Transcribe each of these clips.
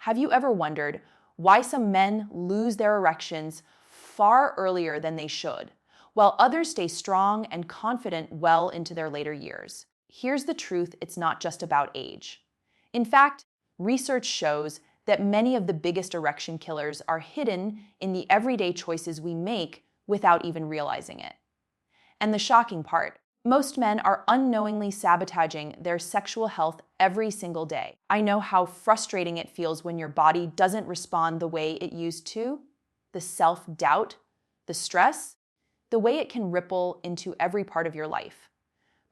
Have you ever wondered why some men lose their erections far earlier than they should, while others stay strong and confident well into their later years? Here's the truth: it's not just about age. In fact, research shows that many of the biggest erection killers are hidden in the everyday choices we make without even realizing it. And the shocking part: most men are unknowingly sabotaging their sexual health every single day. I know how frustrating it feels when your body doesn't respond the way it used to. The self-doubt, the stress, the way it can ripple into every part of your life.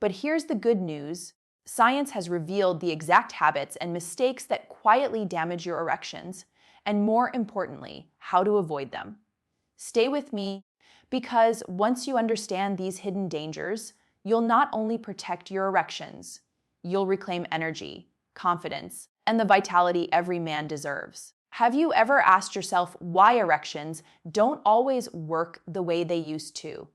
But here's the good news: science has revealed the exact habits and mistakes that quietly damage your erections, and more importantly, how to avoid them. Stay with me, because once you understand these hidden dangers, you'll not only protect your erections, you'll reclaim energy, confidence, and the vitality every man deserves. Have you ever asked yourself why erections don't always work the way they used to?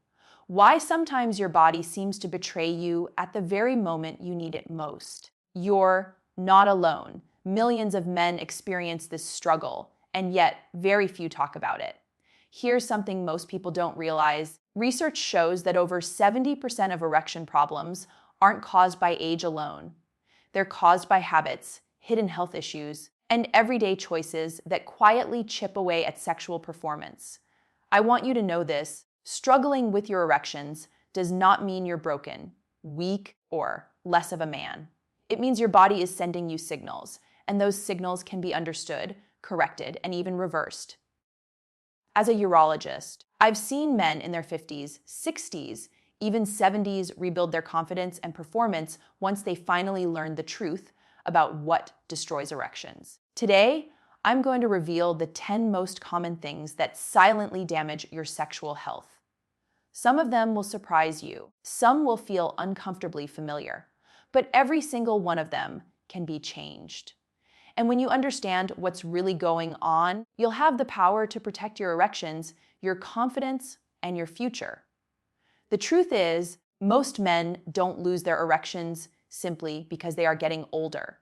Why sometimes your body seems to betray you at the very moment you need it most? You're not alone. Millions of men experience this struggle, and yet very few talk about it. Here's something most people don't realize. Research shows that over 70% of erection problems aren't caused by age alone. They're caused by habits, hidden health issues, and everyday choices that quietly chip away at sexual performance. I want you to know this: struggling with your erections does not mean you're broken, weak, or less of a man. It means your body is sending you signals, and those signals can be understood, corrected, and even reversed. As a urologist, I've seen men in their 50s, 60s, even 70s rebuild their confidence and performance once they finally learn the truth about what destroys erections. Today, I'm going to reveal the 10 most common things that silently damage your sexual health. Some of them will surprise you, some will feel uncomfortably familiar, but every single one of them can be changed. And when you understand what's really going on, you'll have the power to protect your erections, your confidence, and your future. The truth is, most men don't lose their erections simply because they are getting older.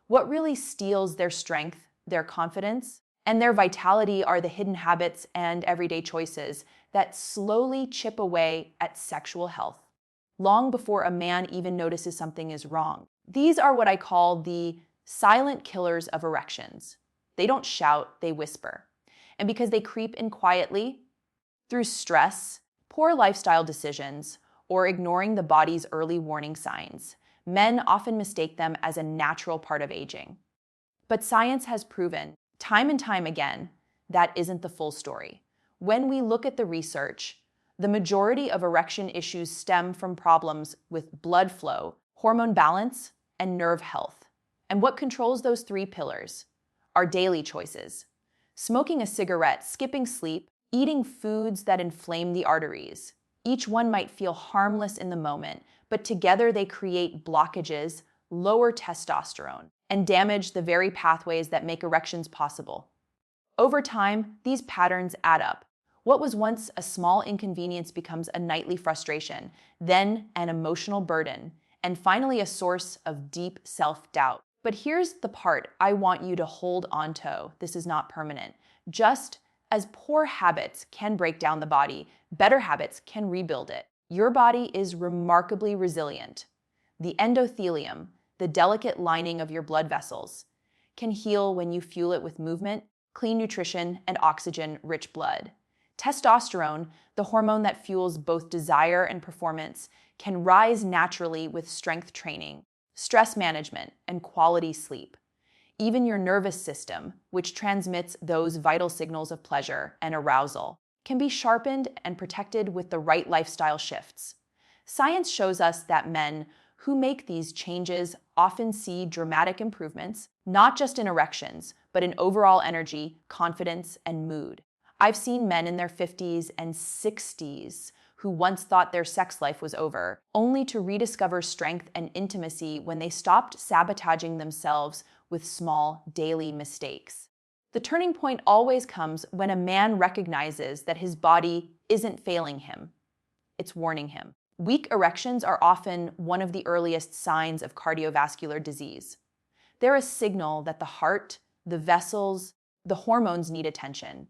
What really steals their strength, their confidence, and their vitality are the hidden habits and everyday choices that slowly chip away at sexual health, long before a man even notices something is wrong. These are what I call the silent killers of erections. They don't shout, they whisper. And because they creep in quietly, through stress, poor lifestyle decisions, or ignoring the body's early warning signs, men often mistake them as a natural part of aging. But science has proven, time and time again, that isn't the full story. When we look at the research, the majority of erection issues stem from problems with blood flow, hormone balance, and nerve health. And what controls those three pillars? Our daily choices: smoking a cigarette, skipping sleep, eating foods that inflame the arteries. Each one might feel harmless in the moment, but together they create blockages, lower testosterone, and damage the very pathways that make erections possible. Over time, these patterns add up. What was once a small inconvenience becomes a nightly frustration, then an emotional burden, and finally a source of deep self-doubt. But here's the part I want you to hold on to. This is not permanent. Just as poor habits can break down the body, better habits can rebuild it. Your body is remarkably resilient. The endothelium, the delicate lining of your blood vessels, can heal when you fuel it with movement, clean nutrition, and oxygen-rich blood. Testosterone, the hormone that fuels both desire and performance, can rise naturally with strength training, stress management, and quality sleep. Even your nervous system, which transmits those vital signals of pleasure and arousal, can be sharpened and protected with the right lifestyle shifts. Science shows us that men who make these changes often see dramatic improvements, not just in erections, but in overall energy, confidence, and mood. I've seen men in their 50s and 60s who once thought their sex life was over, only to rediscover strength and intimacy when they stopped sabotaging themselves with small, daily mistakes. The turning point always comes when a man recognizes that his body isn't failing him. It's warning him. Weak erections are often one of the earliest signs of cardiovascular disease. They're a signal that the heart, the vessels, the hormones need attention.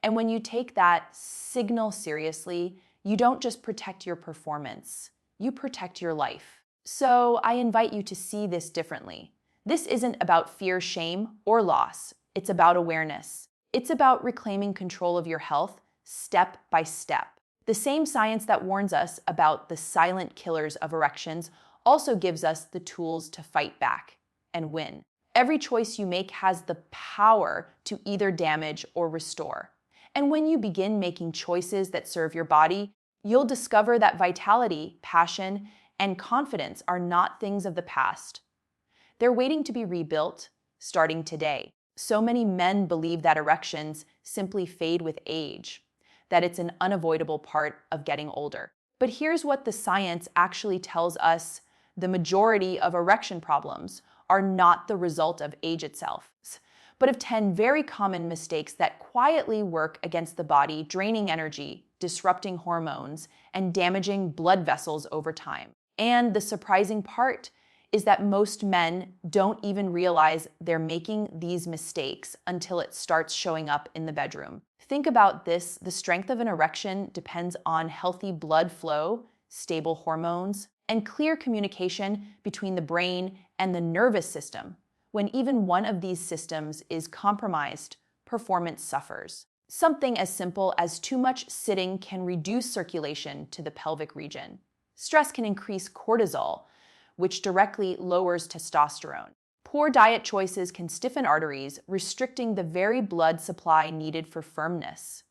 And when you take that signal seriously, you don't just protect your performance, you protect your life. So I invite you to see this differently. This isn't about fear, shame, or loss. It's about awareness. It's about reclaiming control of your health step by step. The same science that warns us about the silent killers of erections also gives us the tools to fight back and win. Every choice you make has the power to either damage or restore. And when you begin making choices that serve your body, you'll discover that vitality, passion, and confidence are not things of the past. They're waiting to be rebuilt, starting today. So many men believe that erections simply fade with age, that it's an unavoidable part of getting older. But here's what the science actually tells us: the majority of erection problems are not the result of age itself, but of 10 very common mistakes that quietly work against the body, draining energy, disrupting hormones, and damaging blood vessels over time. And the surprising part is that most men don't even realize they're making these mistakes until it starts showing up in the bedroom. Think about this: the strength of an erection depends on healthy blood flow, stable hormones, and clear communication between the brain and the nervous system. When even one of these systems is compromised, performance suffers. Something as simple as too much sitting can reduce circulation to the pelvic region. Stress can increase cortisol, which directly lowers testosterone. Poor diet choices can stiffen arteries, restricting the very blood supply needed for firmness.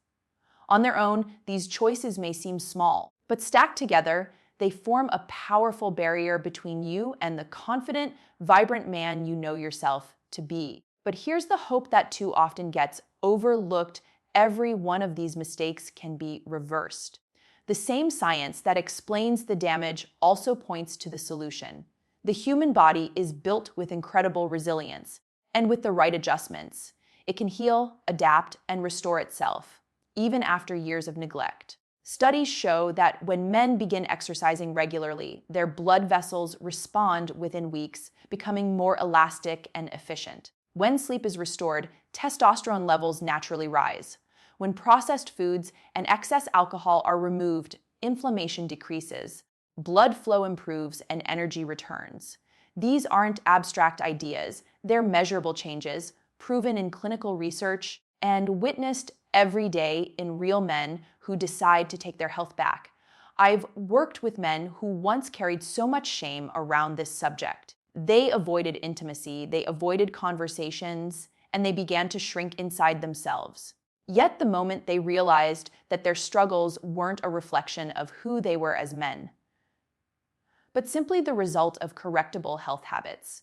On their own, these choices may seem small, but stacked together, they form a powerful barrier between you and the confident, vibrant man you know yourself to be. But here's the hope that too often gets overlooked: every one of these mistakes can be reversed. The same science that explains the damage also points to the solution. The human body is built with incredible resilience, and with the right adjustments, it can heal, adapt, and restore itself, even after years of neglect. Studies show that when men begin exercising regularly, their blood vessels respond within weeks, becoming more elastic and efficient. When sleep is restored, testosterone levels naturally rise. When processed foods and excess alcohol are removed, inflammation decreases, blood flow improves, and energy returns. These aren't abstract ideas, they're measurable changes, proven in clinical research and witnessed every day in real men who decide to take their health back. I've worked with men who once carried so much shame around this subject. They avoided intimacy, they avoided conversations, and they began to shrink inside themselves. Yet the moment they realized that their struggles weren't a reflection of who they were as men, but simply the result of correctable health habits,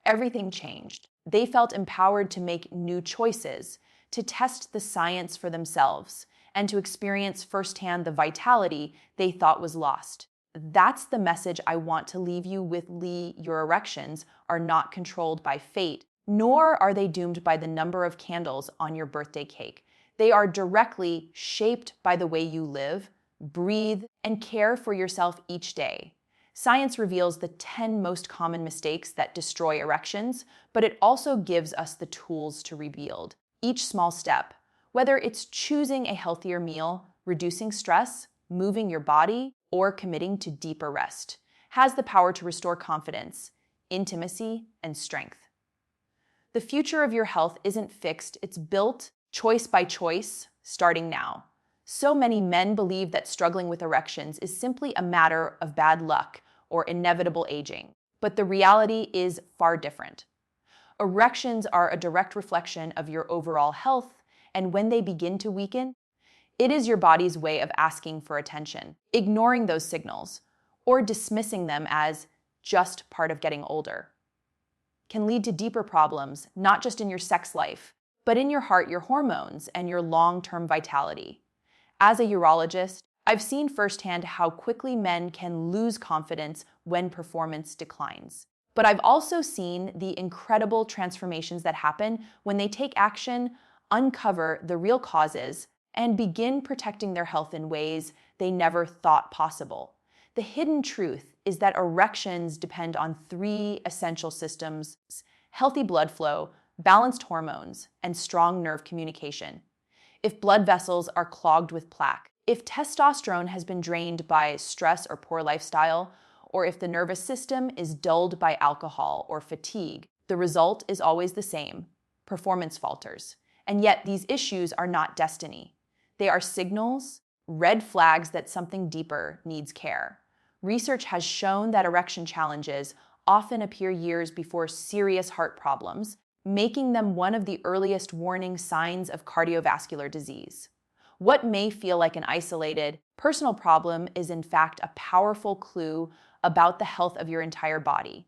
everything changed. They felt empowered to make new choices, to test the science for themselves, and to experience firsthand the vitality they thought was lost. That's the message I want to leave you with, Lee. Your erections are not controlled by fate, nor are they doomed by the number of candles on your birthday cake. They are directly shaped by the way you live, breathe, and care for yourself each day. Science reveals the 10 most common mistakes that destroy erections, but it also gives us the tools to rebuild. Each small step, whether it's choosing a healthier meal, reducing stress, moving your body, or committing to deeper rest, has the power to restore confidence, intimacy, and strength. The future of your health isn't fixed, it's built choice by choice, starting now. So many men believe that struggling with erections is simply a matter of bad luck or inevitable aging, but the reality is far different. Erections are a direct reflection of your overall health, and when they begin to weaken, it is your body's way of asking for attention. Ignoring those signals, or dismissing them as just part of getting older, can lead to deeper problems, not just in your sex life, but in your heart, your hormones, and your long-term vitality. As a urologist, I've seen firsthand how quickly men can lose confidence when performance declines. But I've also seen the incredible transformations that happen when they take action, uncover the real causes, and begin protecting their health in ways they never thought possible. The hidden truth is that erections depend on 3 essential systems: healthy blood flow, balanced hormones, and strong nerve communication. If blood vessels are clogged with plaque, if testosterone has been drained by stress or poor lifestyle, or if the nervous system is dulled by alcohol or fatigue, the result is always the same: performance falters. And yet, these issues are not destiny. They are signals, red flags that something deeper needs care. Research has shown that erection challenges often appear years before serious heart problems, making them one of the earliest warning signs of cardiovascular disease. What may feel like an isolated, personal problem is in fact a powerful clue about the health of your entire body.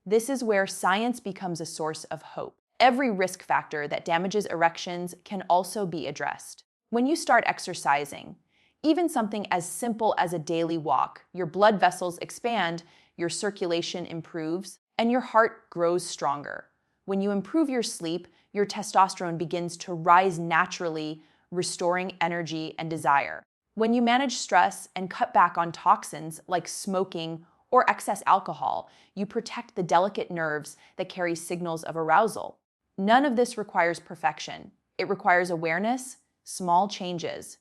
This is where science becomes a source of hope. Every risk factor that damages erections can also be addressed. When you start exercising, even something as simple as a daily walk, your blood vessels expand, your circulation improves, and your heart grows stronger. When you improve your sleep, your testosterone begins to rise naturally, restoring energy and desire. When you manage stress and cut back on toxins like smoking or excess alcohol, you protect the delicate nerves that carry signals of arousal. None of this requires perfection. It requires awareness, small changes,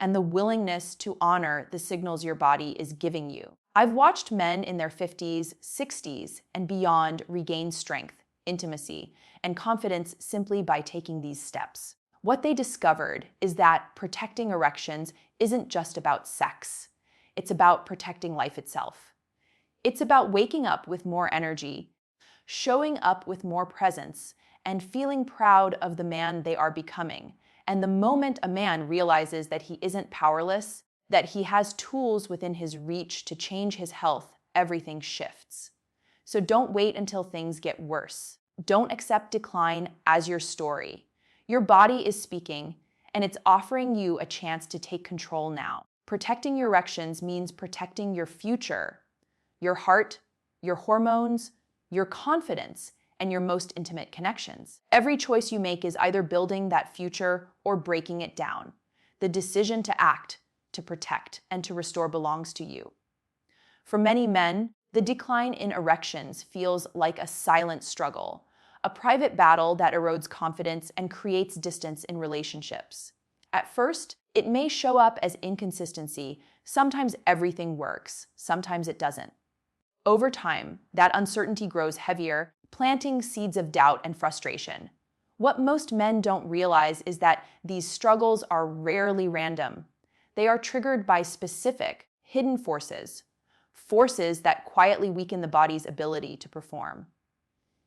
and the willingness to honor the signals your body is giving you. I've watched men in their 50s, 60s, and beyond regain strength, intimacy, and confidence simply by taking these steps. What they discovered is that protecting erections isn't just about sex. It's about protecting life itself. It's about waking up with more energy, showing up with more presence, and feeling proud of the man they are becoming. And the moment a man realizes that he isn't powerless, that he has tools within his reach to change his health, everything shifts. So don't wait until things get worse. Don't accept decline as your story. Your body is speaking, and it's offering you a chance to take control now. Protecting your erections means protecting your future, your heart, your hormones, your confidence, and your most intimate connections. Every choice you make is either building that future or breaking it down. The decision to act, to protect, and to restore belongs to you. For many men, the decline in erections feels like a silent struggle, a private battle that erodes confidence and creates distance in relationships. At first, it may show up as inconsistency. Sometimes everything works, sometimes it doesn't. Over time, that uncertainty grows heavier, planting seeds of doubt and frustration. What most men don't realize is that these struggles are rarely random. They are triggered by specific, hidden forces that quietly weaken the body's ability to perform.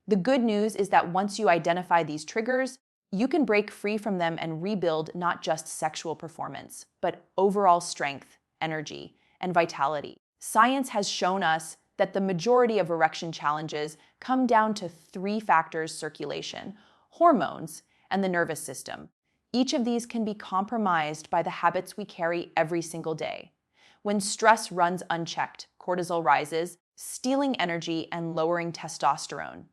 The good news is that once you identify these triggers, you can break free from them and rebuild not just sexual performance, but overall strength, energy, and vitality. Science has shown us that the majority of erection challenges come down to three factors: circulation, hormones, and the nervous system. Each of these can be compromised by the habits we carry every single day. When stress runs unchecked, cortisol rises, stealing energy and lowering testosterone.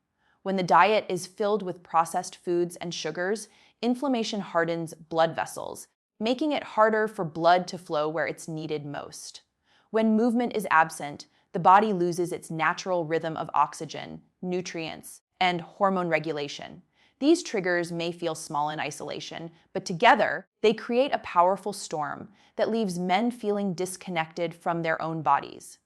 When the diet is filled with processed foods and sugars, inflammation hardens blood vessels, making it harder for blood to flow where it's needed most. When movement is absent, the body loses its natural rhythm of oxygen, nutrients, and hormone regulation. These triggers may feel small in isolation, but together, they create a powerful storm that leaves men feeling disconnected from their own bodies.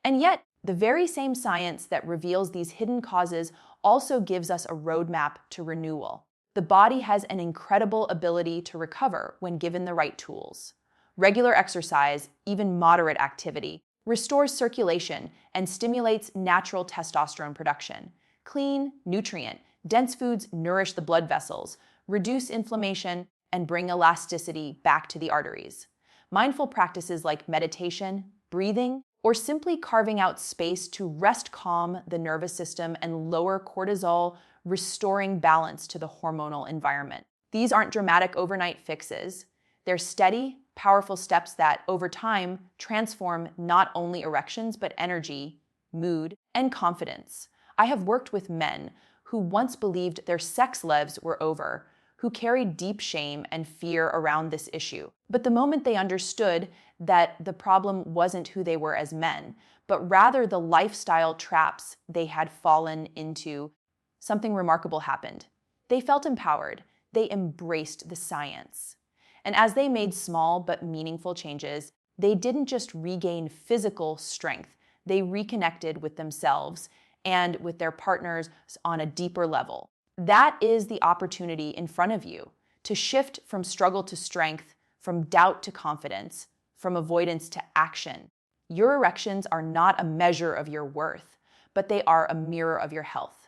And yet, the very same science that reveals these hidden causes also gives us a roadmap to renewal. The body has an incredible ability to recover when given the right tools. Regular exercise, even moderate activity, restores circulation and stimulates natural testosterone production. Clean, nutrient-dense foods nourish the blood vessels, reduce inflammation, and bring elasticity back to the arteries. Mindful practices like meditation, breathing, or simply carving out space to rest calm the nervous system and lower cortisol, restoring balance to the hormonal environment. These aren't dramatic overnight fixes. They're steady, powerful steps that, over time, transform not only erections, but energy, mood, and confidence. I have worked with men who once believed their sex lives were over, who carried deep shame and fear around this issue. But the moment they understood that the problem wasn't who they were as men, but rather the lifestyle traps they had fallen into, something remarkable happened. They felt empowered. They embraced the science. And as they made small but meaningful changes, they didn't just regain physical strength, they reconnected with themselves and with their partners on a deeper level. That is the opportunity in front of you to shift from struggle to strength, from doubt to confidence, from avoidance to action. Your erections are not a measure of your worth, but they are a mirror of your health.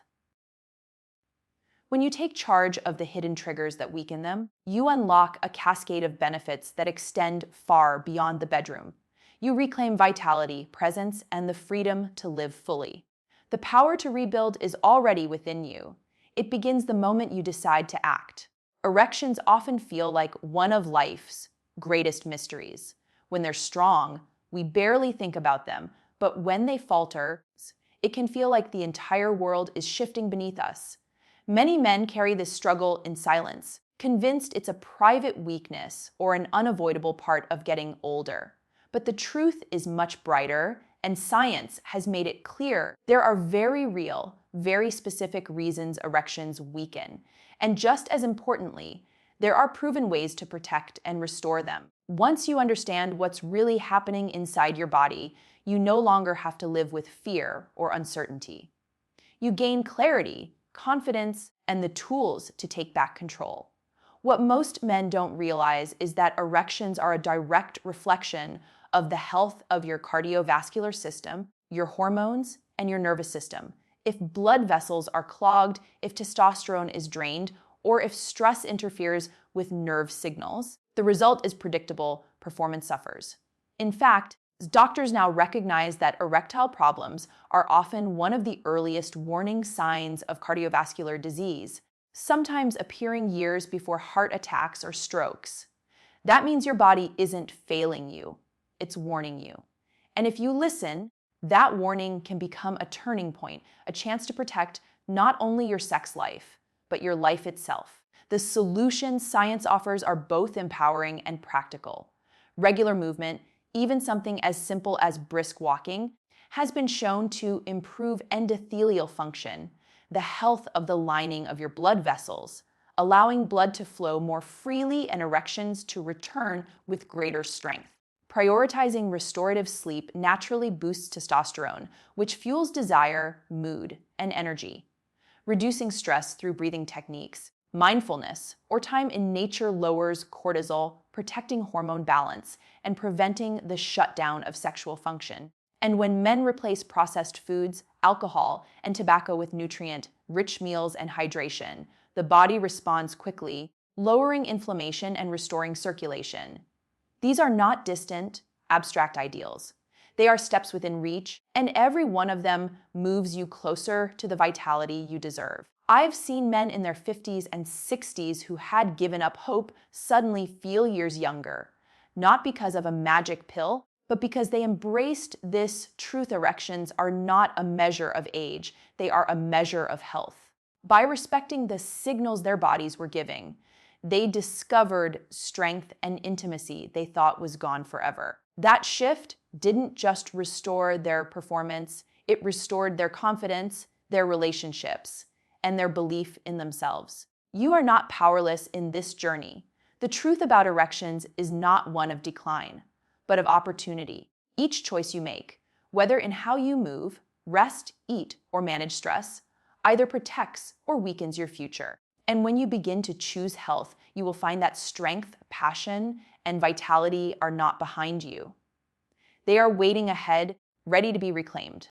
When you take charge of the hidden triggers that weaken them, you unlock a cascade of benefits that extend far beyond the bedroom. You reclaim vitality, presence, and the freedom to live fully. The power to rebuild is already within you. It begins the moment you decide to act. Erections often feel like one of life's greatest mysteries. When they're strong, we barely think about them, but when they falter, it can feel like the entire world is shifting beneath us. Many men carry this struggle in silence, convinced it's a private weakness or an unavoidable part of getting older. But the truth is much brighter, and science has made it clear there are very real, very specific reasons erections weaken. And just as importantly, there are proven ways to protect and restore them. Once you understand what's really happening inside your body, you no longer have to live with fear or uncertainty. You gain clarity, confidence, and the tools to take back control. What most men don't realize is that erections are a direct reflection of the health of your cardiovascular system, your hormones, and your nervous system. If blood vessels are clogged, if testosterone is drained, or if stress interferes with nerve signals, the result is predictable: performance suffers. In fact, doctors now recognize that erectile problems are often one of the earliest warning signs of cardiovascular disease, sometimes appearing years before heart attacks or strokes. That means your body isn't failing you, it's warning you. And if you listen, that warning can become a turning point, a chance to protect not only your sex life, but your life itself. The solutions science offers are both empowering and practical. Regular movement, even something as simple as brisk walking, has been shown to improve endothelial function, the health of the lining of your blood vessels, allowing blood to flow more freely and erections to return with greater strength. Prioritizing restorative sleep naturally boosts testosterone, which fuels desire, mood, and energy. Reducing stress through breathing techniques, mindfulness, or time in nature lowers cortisol, protecting hormone balance and preventing the shutdown of sexual function. And when men replace processed foods, alcohol, and tobacco with nutrient-rich meals and hydration, the body responds quickly, lowering inflammation and restoring circulation. These are not distant, abstract ideals. They are steps within reach, and every one of them moves you closer to the vitality you deserve. I've seen men in their 50s and 60s who had given up hope suddenly feel years younger, not because of a magic pill, but because they embraced this truth: erections are not a measure of age, they are a measure of health. By respecting the signals their bodies were giving, they discovered strength and intimacy they thought was gone forever. That shift didn't just restore their performance, it restored their confidence, their relationships, and their belief in themselves. You are not powerless in this journey. The truth about erections is not one of decline, but of opportunity. Each choice you make, whether in how you move, rest, eat, or manage stress, either protects or weakens your future. And when you begin to choose health, you will find that strength, passion, and vitality are not behind you. They are waiting ahead, ready to be reclaimed.